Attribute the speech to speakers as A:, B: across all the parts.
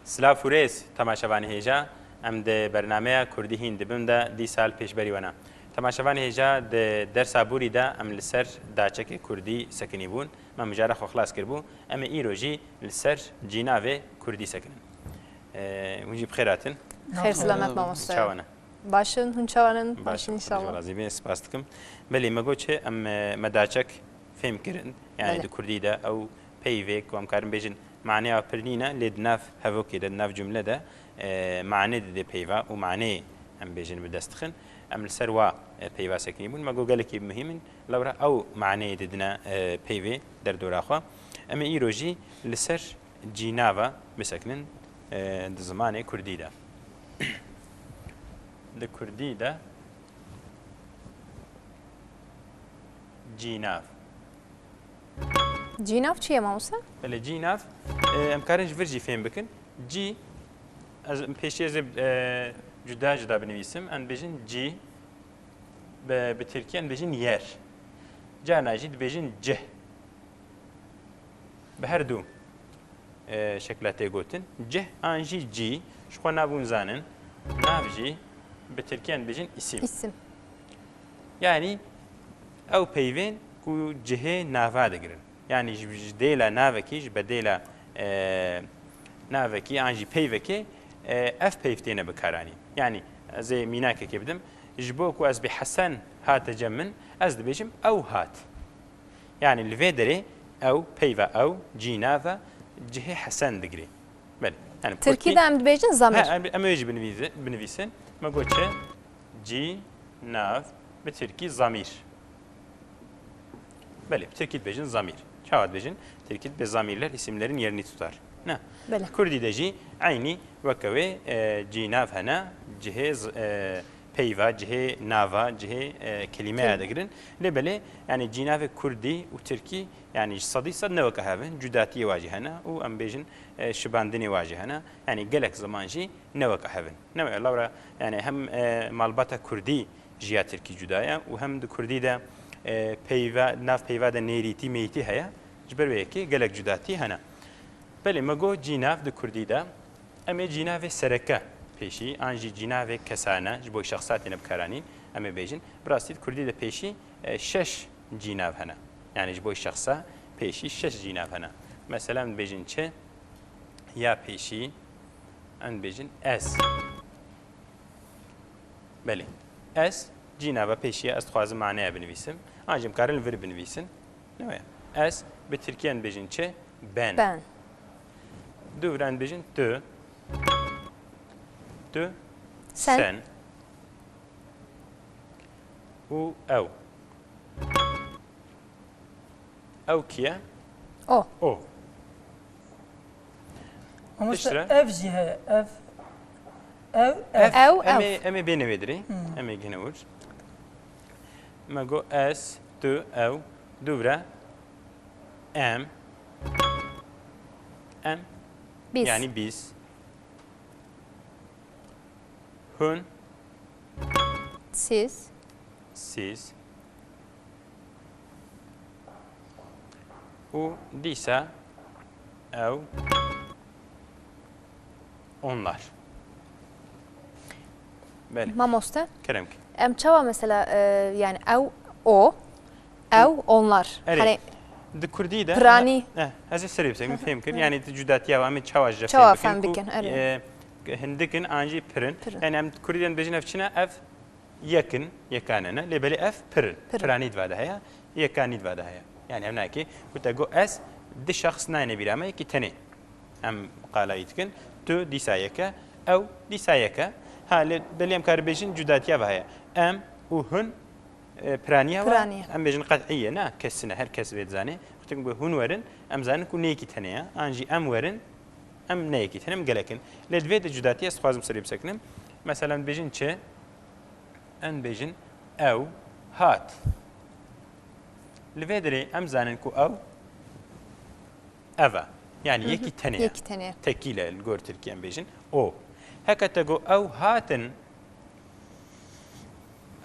A: سلاف و ریز تماشاوانی هێژا ئەم بەرنمەیە کوردی هین دبمدا دی سال پێشبەری وەنا تەماشاوانی هێژا دەرسا بووریدا ئەم لەسەر داچەکی کوردی سەکنی بوون مە مجارە خۆ خلاص کردبوو ئەمە ئیرۆژی لەسەر جیناوێ کوردی سەکنن ونجی بخێراتن
B: خێر سلامەت مامۆستا
A: چاوانە
B: باشن هون چاوانن باشن ئینشاءالله
A: رازی سپاس دکم بەڵێ مەگۆ چێ ئەم مەداچەک فێم کردن یعنی کوردیدا ئەو پەیوێک و ئەمکارم بێژن معنەیە پرنینە لێ ناف هەڤۆکێدا ناف جملەدا معنێ دێ پەیوا و معنەیە ئەم بێژن بەدەستخن ئەم لەسەر وا پەیوا سەکنی بوون مەگۆ گەلێکی مهمن لەورە ئەو معنەیە ددنە پەیوێ دەردۆراخوا ئەمە ئیرۆژی لەسەر جیناوە بسەکنن زمانێ کوردیدا لە کوردیدا جیناف
B: جیناف چییە مامۆستا؟
A: لە جیناف ئەمکارنج ڤرجی فێم بکن جی پێشێ جودا جودا بنویسم ئەن بێژن جی بە ترکیان بێژن یەر جا ناژی دبێژن جه بە هەردوو شکلە تێگوتن جه ئانژی جی شخوا نابوون زانن ناوژی بە ترکیان بێژن ئیسم یعنی ئەو پەیوێن و جهێ ناوا دەگرن یعنی دێلە ناوەکیش بە دێلە ناوەکی ئانژی پەیوەکێ ئەف پەیفتێنە بەکارانی یعنی ئەزێ میناکێکی بدەم ji bo ku ez bi hesen hate cem min ez dibêjim ew hat yani li vê derê ew peyva ew cînava cihê hesen digirê yani
B: Tirkî de em dibêjin zamîr
A: em ê jî binivîsin me got çi cînav bi tirkî zamîr belê bi tirkî dibêjin zamîr çawa dibêjin tirkî bi zamirler isimlerin yerini tutar ne Kurdî de jî aynî wekewê cînav hene cihê peyva, cihê nava, cihê kelimeya digirin lê belê yani cînavê Kurdî û Tirkî yani sedî sed neweke hevin cudatiyê wa jî hene û em bêjin şibandinê wa jî hene yani gelek zaman jî neweke hevin newê lawra yani hem malbata Kurdî jiya Tirkî cudaya û hem di Kurdî de peyva nav peyva de nêrîtî meytî heye ji ber wê yekê gelek cudatî hene belê me got cînav di Kurdî de em ê cînavê sereke پێشی ئانژی جیناوێک کەسانە ji بۆی شخصاتێنە بکارانین ئەمە بێژین بڕاستیت کوردی لە پێشی شش جیناو هەنا یعنی ji بۆی شخصا پێشی شش جیناو هەنا مەسەلەن بێژین چێ یا پێشی ئەن بێژین ئەس بەێ ئەس جیناوە پێشیە ئەس خوازم مانەیە بنویسم ئاژم کارن ڤر بنویسن نەوەیە ئەس بە ترکیان بێژین چێ بەن دووران بێژین tu, sen û ew. Ew kî ye? O.
C: Ama ev jî heye,
A: em ê bênevê dirê, em ê gihîne wir. Me got ez, tu, ew, dûvre, em, yani biz. Hün, siz û dîsa ew onlar.
B: Mamoste?
A: Kerem ki.
B: Em çawa mesela yani o, onlar.
A: Hani di Kurdî de
B: Pirani.
A: Ez ê serê bisek min fêm kir yani cudatiya em ê çawa ji
B: fêm bikin.
A: Hindikin anjî pirin yani em Kurdî bêjin ev çi ne ev yekin yekanene lê belê ev pirin piranî divade heye yekanî divade heye yani ev nakê ku te got ez di şexs nayne bîra me yekî tenê em qalayî dikin tu dîsa yeke ew dîsa yeke ha lê belê em karê bêjin cudatiya ve heye em û hûn piraniya ve em bêjin qet'î ne kesine her kes vê dizanê kutin ku hûn werin em zanin ku neyekî tenê ye anjî em werin em neyekî tenim gelekin lê divê de cudatiya ez dixwazim serê bisekinim meselen bêjin çi em bêjin ew hat li vê derê em zanin ku ew ev e yani yekî tenê tekîle li gor Tirkiye em bêjin o heke te got ew hatin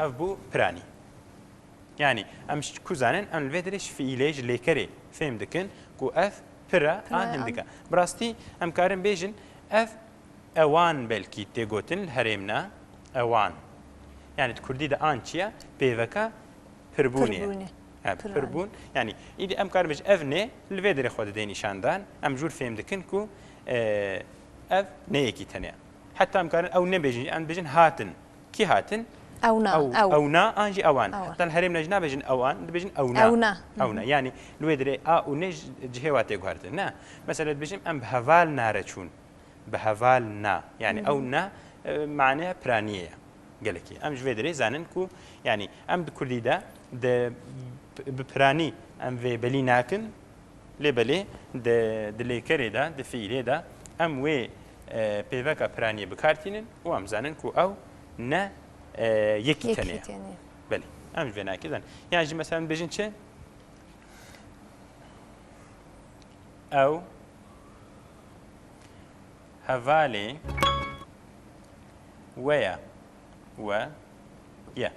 A: ev bû piranî yani em ku zanin em li vê derê ji fiîlê ji lêkerê fêm dikin ku ev pira an hindika. Birastî em karin bêjin اف اوان بلکی تگوتن هرمنا اوان يعني كردي ده انشيا بيفكا بربونيا بربون يعني إذا أم كاربج أفني الفيدر خود ديني شاندان أم جور فهم دكنكو أف نيكي تانية حتى أم كارن أو نبيجي أم بيجن هاتن كي هاتن أو نا أنجي أوان حتى الهرم نجنا بيجن أوان بيجن أو نا يعني الفيدر أو نج جهواتي قهرتن نا مثلا بيجن أم بهفال نارتشون بهفال نا يعني أو نا معناها برانية قالكي أم جويدري زانن كو يعني أم بكردي ده ببراني أم في بلي ناكن لبلي د ليكري ده د فيلي ده أم وي بيفكا براني بكارتينن وأم زانن كو أو نا يكي تانية بلي أم جوينا كذا يعني مثلا بيجن شيء أو هفالي ويا و يا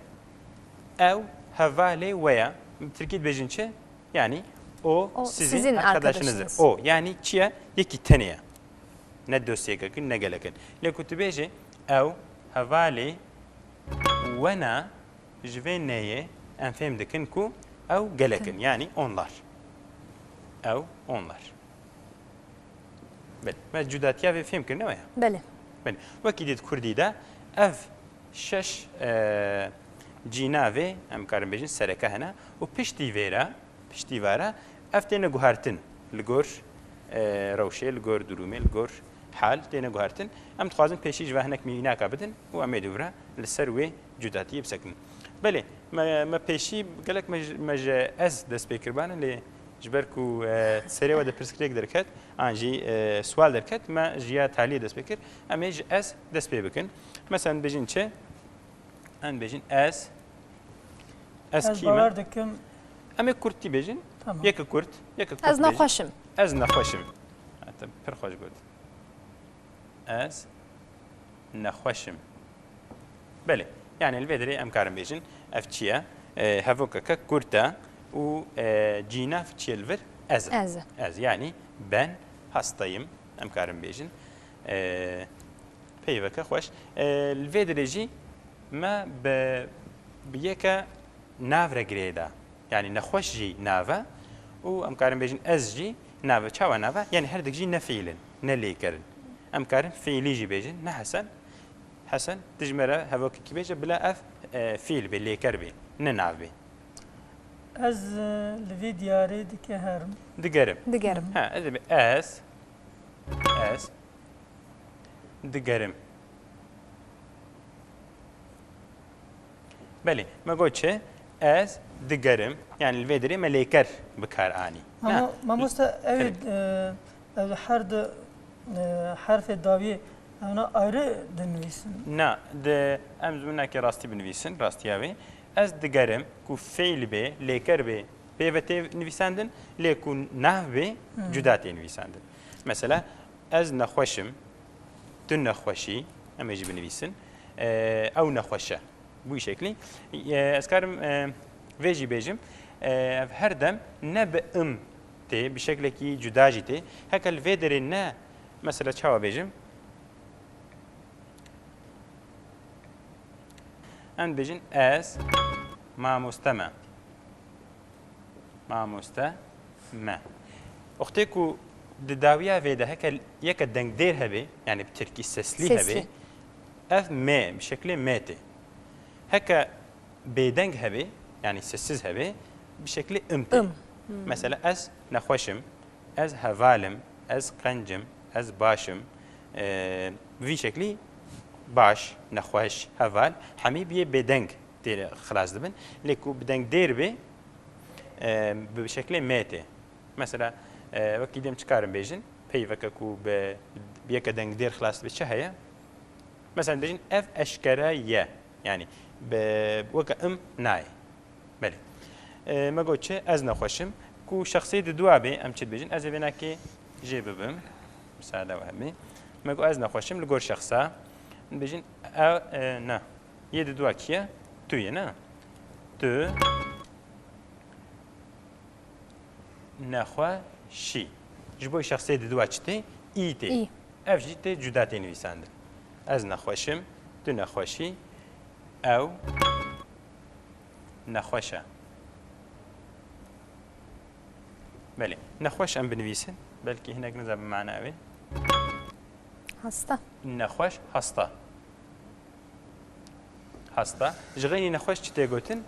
A: أو هفالي ويا بتركيد بيجن شيء يعني او sizin arkadaşınızdır. O yani çiye yeki tanıya. Ne dosyayken ne geleken. Le kutubeji ev havali ونا جوين نية أن فهم دكنكو أو geleken yani onlar. أو onlar. بله ما جداتيا في فهم كنا ويا.
B: بله.
A: بله وكيد كردي ده أف شش جيناوي أم كارم بيجن سرقة هنا وبشتي فيرا افتينا جوهرتن لجور روشة لجور درومي لجور حال تينا جوهرتن ام تخازن بيشي جواهنك مينا كابدن وامي دورا للسروي جداتي بسكن بله ما بيشي قالك مج از دس بيكربان اللي جبركو سري ودا برسكريك دركت انجي سوال دركت ما جيا تالي دس بيكر اميج از دس بيبكن مثلا بيجن تشي ان بيجن از كيما أما كرتي بيجن يك كرت
B: از نخوشم
A: حتى بر خوش قلت از نخوشم بله يعني الفيدري أم كارم بيجن أفتشيا هفوكا كرتا و جينا فتشيلفر از يعني بن هستيم أم كارم بيجن بيفكا خوش الفيدري جي ما بيكا نافرا جريدا يعني نخوش جي نافا و ام كارم بيجن از جي نافا تشاوا نافا يعني هردك جي نفيلن نليكرن ام كارم فيلي جي بيجن حسن تجمرة هفوك كي بيجن بلا اف فيل بي ليكر بي نناف بي
C: از لفي دياري دكهرم
B: دقرم
A: ها اذا اس دقرم بله ما قلت از دقرم يعني الفيدري مليكر بكار اني
C: ما مست حرف داوي انا ايري دنويسن
A: نا د امز منك راستي بنويسن راستياوي از دقرم كو فعل به ليكر به بيفتي نويساندن ليكون نحو به جداتي نويساندن مثلا از نخوشم تو نخوشي اما يجي بنويسن او نخوشه بوی شکلی از کارم ویجی بیجم هر دم نبأم تی بشکلی کی جدا جیته هکل ویدر نه مثلا چهوا بیجم ان بیجن از ما مستمع اختی کو دداویا ویده هکل یک دنگ دیر هبی يعني بتركي سسلي هبي اف ما بشكل ماتي هكا بيدنج هبي يعني سسز هبي بشكل امتي مثلا از نخوشم از هفالم از قنجم از باشم في شكلي باش نخوش هفال حمي بيه بيدنج دير خلاص دبن ليكو بدنج دير بي بشكل ماتي مثلا وكي ديم تشكارم بيجن بيفككو بيك دنج دير خلاص بتشهيا مثلا بيجن اف اشكرايا يعني بوكا ناي بله ما قلتش از نخوشم كو شخصية دوابي ام تشد بيجن از بيناكي جيب بم مساعدة وهمي ما قو از نخوشم لقور شخصا بيجن نا يد دوا كيا توي نا تو نخوشي جبوي شخصية دوا تشتي ايتي ev jî tê cuda tê nivîsandin. Ez nexweşim, tu nexweşî, ew nexweş e. Belê, nexweş em binivîsin, belkî hinek nizanibim mana wê.
B: هستا
A: Nexweş, hasta. Hasta. Ji xênî nexweş çi tê gotin?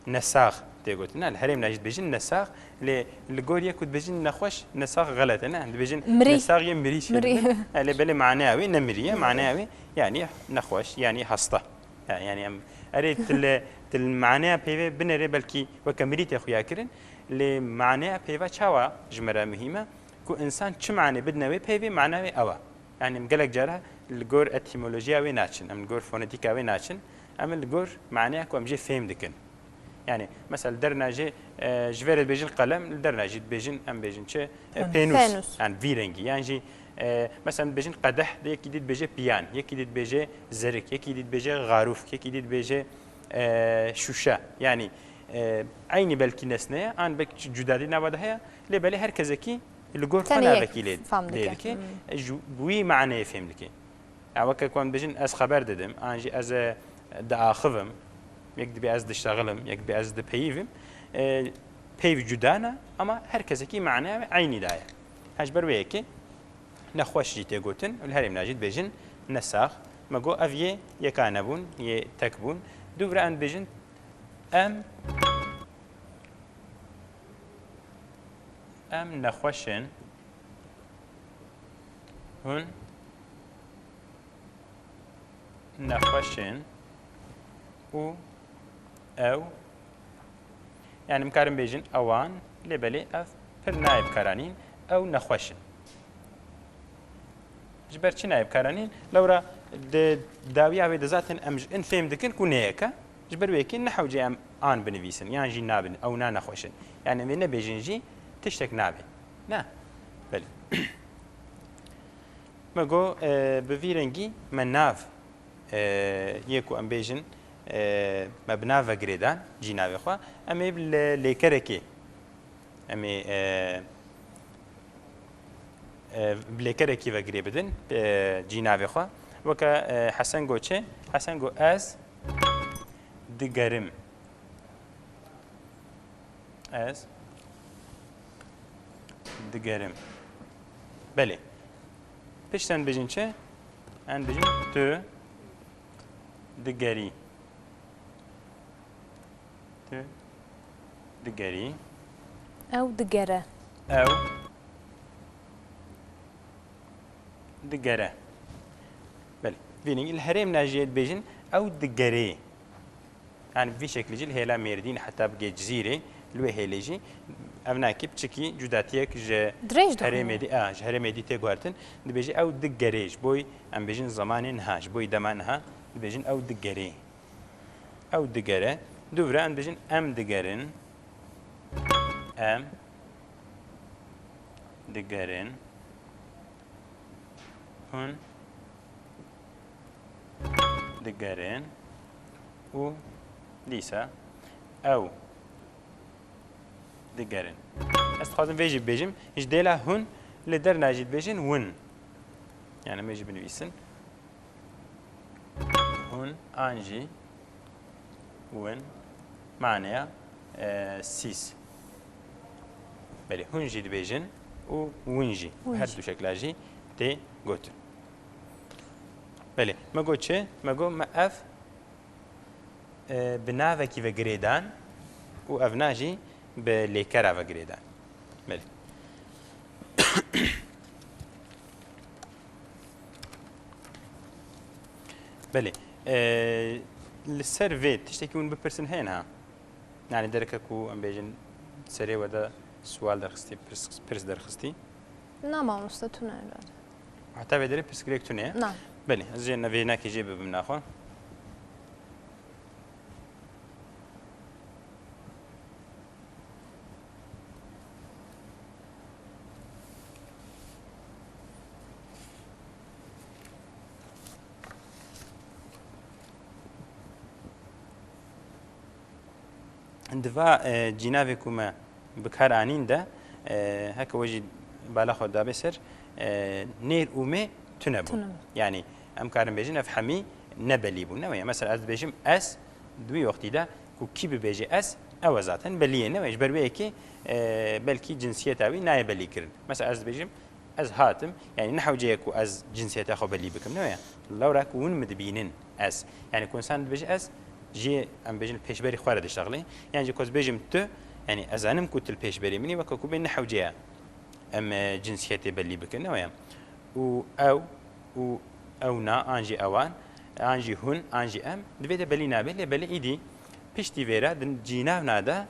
A: Nesax tê gotin. Li herêm de jî dibêjin nesax, lê li gor yek ku dibêjin nexweş, nesax xelet e, ne? Dibêjin
B: Mirî.
A: nesax yê mirî çê
B: Mirî.
A: dibin. Lê belê manaya wê ne miriye, manaya wê yani nexweş, yani hasta. Yani em erê til manaya peyvê binêrê belkî weke mirî tê xuya kirin, lê manaya peyva çawa ji me re mühîm e ku insan çi manê bidine wê peyvê mana wê ew e. Yani em gelek cara li gor etimolojiya wê naçin, em li gor fonetîka wê naçin, em li gor manaya ku em jê fêm dikin. Yani mesela dernacı jveret bejin kalem, dernacı bejin em bejin çe penus.
B: Penus.
A: Yani vi rengi. Yani mesela bejin kadeh de yeki dit beje piyan, yeki dit beje zerik, yeki dit beje garuf, yeki dit beje şuşa. Yani aynı belki nesneye an belki cüdadi navada haya. Lebeli herkeseki لجور
B: تاني
A: فنا
B: هيك
A: بكيلين
B: فهمتك.
A: ليلك بوي معنى يفهملك اوكا كون بجن از خبر ددم انجي از داخفم يكدبي از دشتغلم يكدبي از دبيفم بيف جدانا اما herkeseki معنى عيني دايا هجبر ويكي نخوش جيتي قوتن والهرم ناجد بجن نساخ ماغو افيه يكانبون يتكبون دوبرا ان بجن ام نخوشن هون نخوشن و او يعني مكارم بيجن اوان لبلي اف پر نايب كارانين او نخوشن جبر چي نايب كارانين لورا داويا وي دزاتن امج ان فهم دكن كونيكا جبر ويكي نحو جي ام ان بنفيسن يعني جي نابن او نا نخوشن يعني من بيجن جي تشتك نابي نا بله مگو بفيرنگي من ناف يكو ام بيجن مبنا وگريدان جيناوي خوا امي ليكركي امي بليكركي وگري بدن جيناوي خوا وكا حسن گو چه حسن گو از دگرم از دگرم بله پشتن بجین چه؟ ان بجین تو دگری تو دگری
B: او دقرة
A: او دگره بله بینید الهرم ناجیت بجین او دگری يعني في شكل جيل هلا ميردين حتى بقى جزيرة لو هيلجي أبناكي بتشكي جداتيك ج هرميدي هرميدي تجوارتن دبيجي أو دقريج بوي أم بيجين زمان نهاج بوي دمانها دبيجين أو دقري أو دقرة دوبرا أم بيجين أم دقرن أم دقرن هون دقرن و ليسا أو دقرن استخدم فيجي بيجم إيش ديلا هون لدر ناجد بيجن ون يعني ما يجي بنويسن هون أنجي ون معناها سيس بله هون جي بيجن و ونجي هردو شكلاجي تي قوت بله ما قوت شيء ما قوت ما أف بناوكي وگريدان و افناجي بليكرا وگريدان بله بله السر فيت تشتكي من ببرسن هنا يعني درككو ام بيجن سري ودا سوال درخستي برس درخستي
B: نعم مستتونا
A: حتى بدري برس كريكتوني
B: نعم
A: بله زين نبينا كي جيب بمناخو دفاع جنابكما بكار عنين ده هكا وجي بالا خدا بسر نیر و می تونه بو یعنی ام کارم بیجن افهمی نبلی بو نه مثلا از بیجم اس دوی وقتی دا کو کی بیجه اس او zaten beliye ne mecbur be ki belki cinsiyet abi naye beli kirin mesela az بیجم از هاتم يعني نحو جيكو از جنسيته اخو بلي بكم نويا لو راك ون مدبينين از يعني كون سان بيجي از جي ام بيجن بيشبري خوارد دشتغلي يعني كوز بيجم تو يعني ازانم كنت البيشبري مني وكو بين نحو جيا ام جنسيته بلي بكم نويا و او نا انجي اوان انجي هون انجي ام دبيته بلي نابل بلي ايدي بيشتي فيرا دن جينا نادا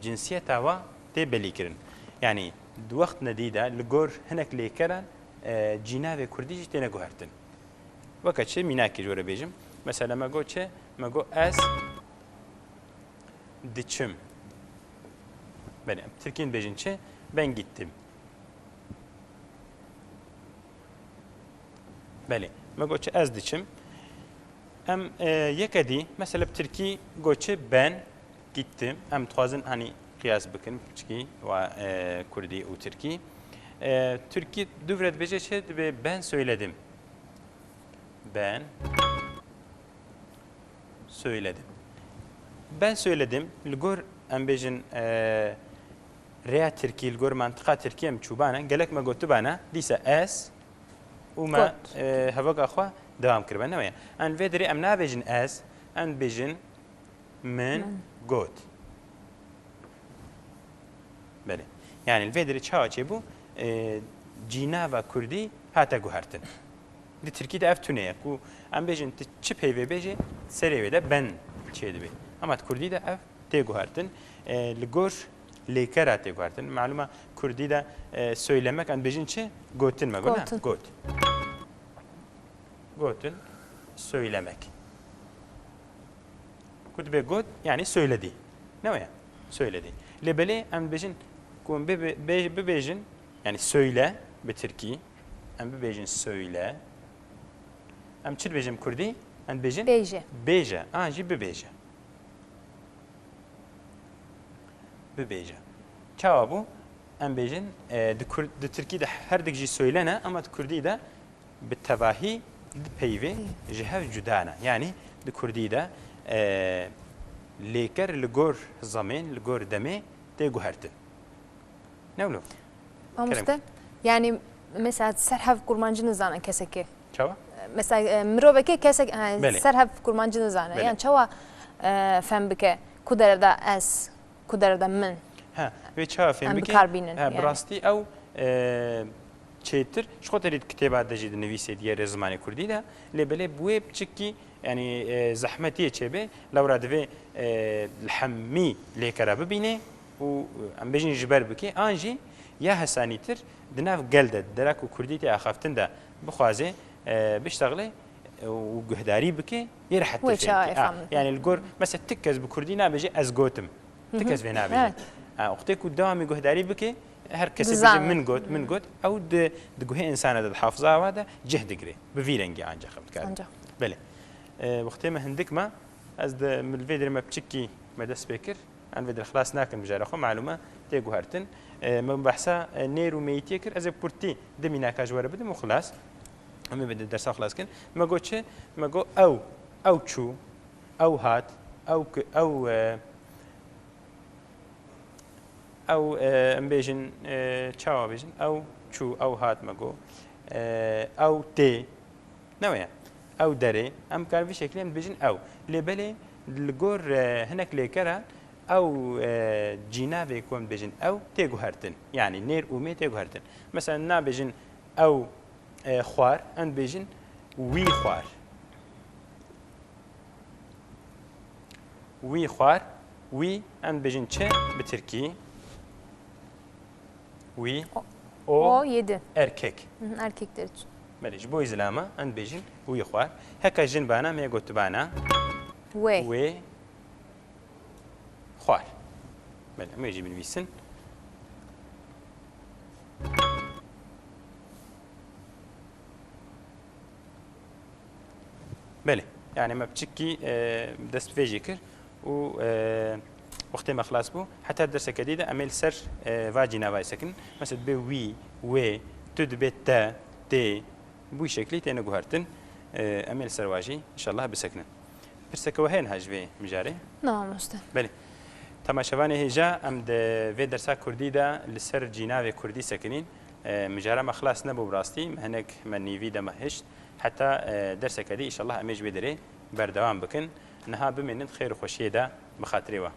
A: جنسيته وا تي بلي كرن يعني دو وقت ندیده لگور هنک لیکران جناب کردیش تنه گوهرتن وقت چه میناکی جوره بیجم مثلا مگو چه مگو از دیچم بله ترکین بیجن چه ben gittim بله مگو چه از دیچم ام یکدی مثلا ترکی گوچه ben gittim ام توازن hani قياس بكن بشكي و كردي و تركي Türkiye düvret beceşe ve ben söyledim. Ben söyledim. Ben söyledim. Lgor ambejin reya Türkiye lgor mantıqa Türkiye mçubana gelek me gotu bana disa es وما هفق أخوة دوام كربنا ويا أن فيدري أم نابجن as أن بيجن من قوت بله يعني الفيدري تشاو تشيبو جينا و كردي هاتا جوهرتن دي تركي ده افتونيه كو ام بيجن تشيب هي بيجي سري ده بن تشيد بي اما كردي ده اف تي جوهرتن لغور ليكرا تي جوهرتن معلومه كردي ده söylemek an bejin çe gotin me gona gotin söylemek kut be got yani söyledi ne o ya söyledi lebele am bejin kun be bejin yani söyle be Türkiye am bejin söyle am çil bejim kurdi am bejin beje anji be beje be beje çava bu am bejin de Türkiye'de her dikji söylene ama Kürdi'de بالتباهي بيفي جهه جدانا يعني de Kürdi'de لیکر لگور زمین لگور دمی تیگو هرتن نولو
B: آموزده یعنی مثلا سرحف کرمانجی نزانه کسی که
A: چوا
B: مثلا مروبه که کسی سرحف کرمانجی نزانه یعنی چوا فهم بکه کدر دا اس کدر دا من
A: ها و چوا فهم بکه براستی او چیتر شو تريد كتابات دجيد نويسي ديال زماني كردي ده لبلي بويب تشكي يعني زحمتي تشبه لو رادفي الحمي ليكرا ببينه و ام بيجي جبر بكي انجي يا حسانيتر دناف جلد دراك وكردي تي اخافتن ده بخوازي بيشتغلي وجهداري بكي يرحت يعني الجور مثلا تكز بكردينا بيجي ازغوتم تكز فينا بيجي اختك ودامي جهداري بكي هر کسی بيجي من قوت او دقوه انسانه ده حافظه وهذا جهد قري بفيلنجي عنجا خبت كان بله وقتی ما هندك ما از ده من الفيديو ما بتشكي ما ده سبيكر عن فيديو خلاص ناكن بجار اخو معلومه تيجو هرتن من بحثا نيرو ميتيكر از بورتي دمينا كاجوار بدم وخلاص هم بده الدرس خلاص كن ما قوتش ما قو او تشو او هات او ام بيجن تشاو بيجن او تشو او هات ماغو او تي نويا او دري ام كان في شكل بيجن او لبلي الجور هناك ليكرا او جينا بيكون بيجن او تيغو هرتن يعني نير ومي تيغو هرتن مثلا نا بيجن او خوار ان بيجن وي خوار وي خوار وي ان بيجن تشي بتركي وي
B: او يدي
A: erkek
B: erkekler için.
A: ماليش بو إزلامة أن بيجن وي خوار هكا جن بانا ما قلت بانا وي خوار بله ما يجي بنويسن بله يعني ما بتشكي دست فيجي كر و وقتی ما خلاص بو حتى الدرس الجديد أميل سر فاجينا واي سكن مثلا بي وي تو دبێت تا تێ بووی شکلی تێنە گوهرتن ئەمێ سەرواژی ئینشەڵڵا بسەکنن پرسەکەەوە هەیەن هەژوێ مژارێ
B: نامۆستا
A: بەێ تەماشەوانی هێژا ئەم vê dersa Kurdî de li ser cînavê Kurdî sekinîn mijara me xilas nebû rastî hinek me nîvî de me hişt heta dersekê dî îşallah em ê ji vê derê berdewam bikin niha bimênin xêr û xweşiyê de bi xatirê we